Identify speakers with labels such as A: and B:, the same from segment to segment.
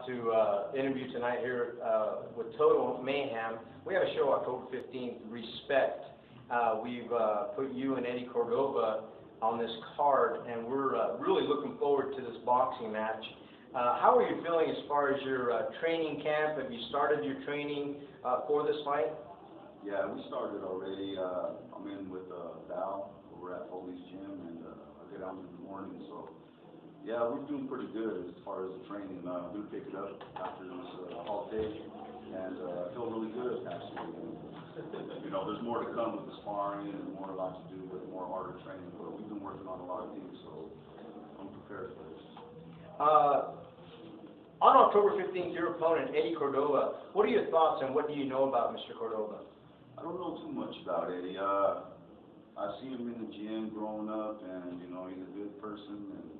A: out to interview tonight here with Total Mayhem. We have a show October 15th, Respect. We've put you and Eddie Cordova on this card, and we're really looking forward to this boxing match. How are you feeling as far as your training camp? Have you started your training for this fight?
B: Yeah, we started already. I'm in with Val over at Foley's Gym, and I get out in the morning, so yeah, we're doing pretty good as far as the training. I'm going to pick it up after this holiday, and I feel really good, actually. You know, there's more to come with the sparring and more a lot to do with more harder training, but we've been working on a lot of things, so I'm prepared for this.
A: On October 15th, your opponent, Eddie Cordova, what are your thoughts and what do you know about Mr. Cordova?
B: I don't know too much about Eddie. I see him in the gym growing up, and, you know, he's a good person, and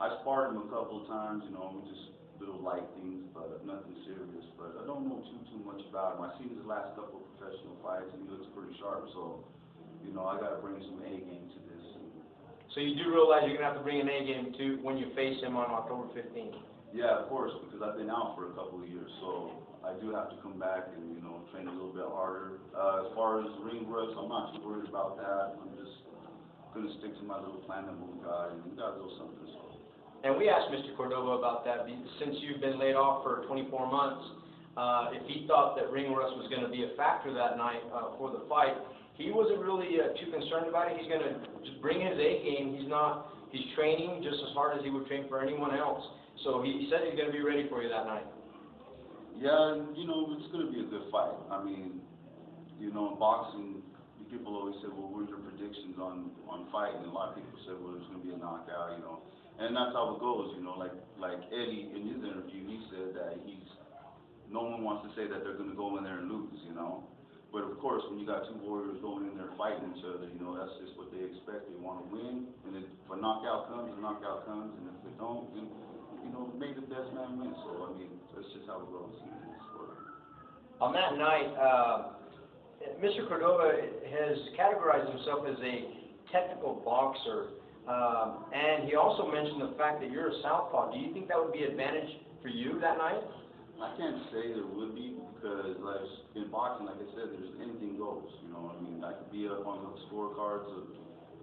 B: I sparred him a couple of times, you know, we just little light things, but nothing serious. But I don't know too much about him. I've seen his last couple of professional fights, and he looks pretty sharp. So, you know, I got to bring some A game to this.
A: So you do realize you're going to have to bring an A game too when you face him on October 15th?
B: Yeah, of course, because I've been out for a couple of years, so I do have to come back and, you know, train a little bit harder. As far as ring reps, I'm not too worried about that. I'm just going to stick to my little plan that we got, and we got to do something. So.
A: And we asked Mr. Cordova about that, since you've been laid off for 24 months, if he thought that ring rust was going to be a factor that night for the fight. He wasn't really too concerned about it. He's going to just bring his A game. He's training just as hard as he would train for anyone else. So he said he's going to be ready for you that night.
B: Yeah, you know, it's going to be a good fight. I mean, you know, in boxing, people always say, well, what are your predictions on fighting? And a lot of people say, well, there's going to be a knockout, you know. And that's how it goes, you know, like Eddie in his interview, he said that no one wants to say that they're going to go in there and lose, you know. But of course, when you got two warriors going in there fighting each other, you know, that's just what they expect. They want to win, and if a knockout comes, a knockout comes, and if they don't, then, you know, may the best man win. So, I mean, that's just how it goes in this sport.
A: On that night, Mr. Cordova has categorized himself as a technical boxer. And he also mentioned the fact that you're a southpaw. Do you think that would be an advantage for you that night?
B: I can't say there would be, because like in boxing, like I said, there's anything goes. You know, I mean, I could be up on the scorecards of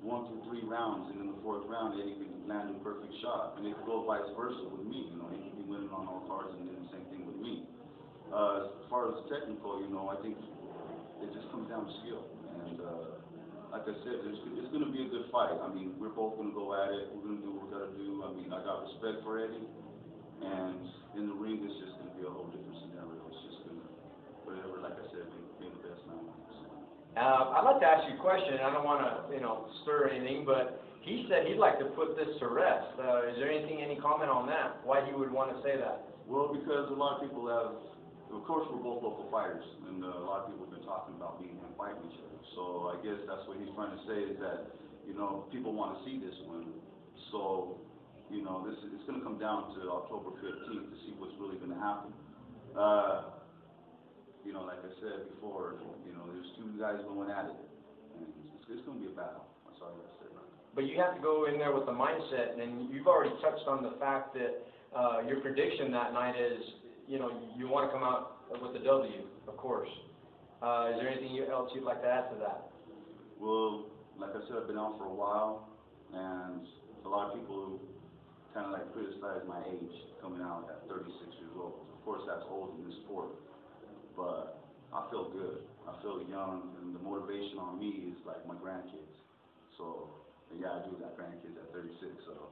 B: 1 through 3 rounds, and in the 4th round, Eddie could land a perfect shot, and it could go vice versa with me. You know, he could be winning on all cards, and then the same thing with me. As far as technical, you know, I think it just comes down to skill, and like I said, it's going to be a good fight. I mean, we're both going to go at it. We're going to do what we got to do. I mean, I got respect for Eddie, and in the ring, it's just going to be a whole different scenario. It's just going to, whatever, like I said, be the best man.
A: I'd like to ask you a question. I don't want to, you know, stir anything, but he said he'd like to put this to rest. Is there any comment on that? Why he would want to say that?
B: Well, because a lot of people have, of course, we're both local fighters, and a lot of people have been talking about me and him fighting each other. So I guess that's what he's trying to say, is that, you know, people want to see this one. So, you know, it's going to come down to October 15th to see what's really going to happen. You know, like I said before, you know, there's two guys going at it, and it's going to be a battle. That's all I got to say.
A: But you have to go in there with the mindset, and you've already touched on the fact that your prediction that night is, you know, you want to come out with a W, of course. Is there anything else you'd like to add to that?
B: Well, like I said, I've been out for a while, and a lot of people kind of like criticize my age coming out at 36 years old. Of course, that's old in this sport, but I feel good. I feel young, and the motivation on me is like my grandkids. So, yeah, I do got grandkids at 36, so,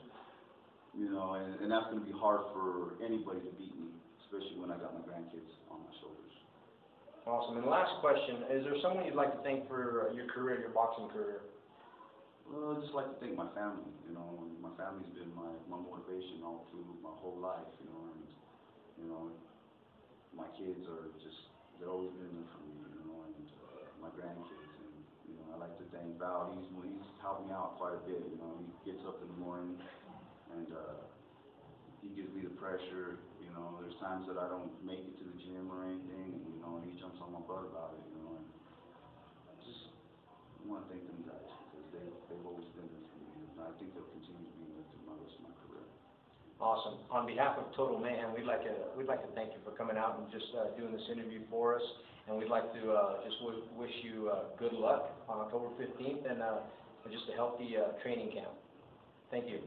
B: you know, and that's going to be hard for anybody to beat me, especially when I got my grandkids on my shoulders.
A: Awesome. And last question, is there someone you'd like to thank for your career, your boxing career?
B: Well, I'd just like to thank my family. You know, my family's been my motivation all through my whole life, you know, and, you know, my kids are just, they've always been there for me, you know, and my grandkids. And, you know, I like to thank Val. He's helped me out quite a bit, you know. He gets up in the morning, and he gives me the pressure. You know, there's times that I don't make it to the gym or anything, and, you know, he jumps on my butt about it, you know. And I want to thank them guys, because they've always been there for me, and I think they'll continue to be there through my rest of my career.
A: Awesome. On behalf of Total Mayhem, we'd like to thank you for coming out and just doing this interview for us. And we'd like to just wish you good luck on October 15th and just a healthy training camp. Thank you.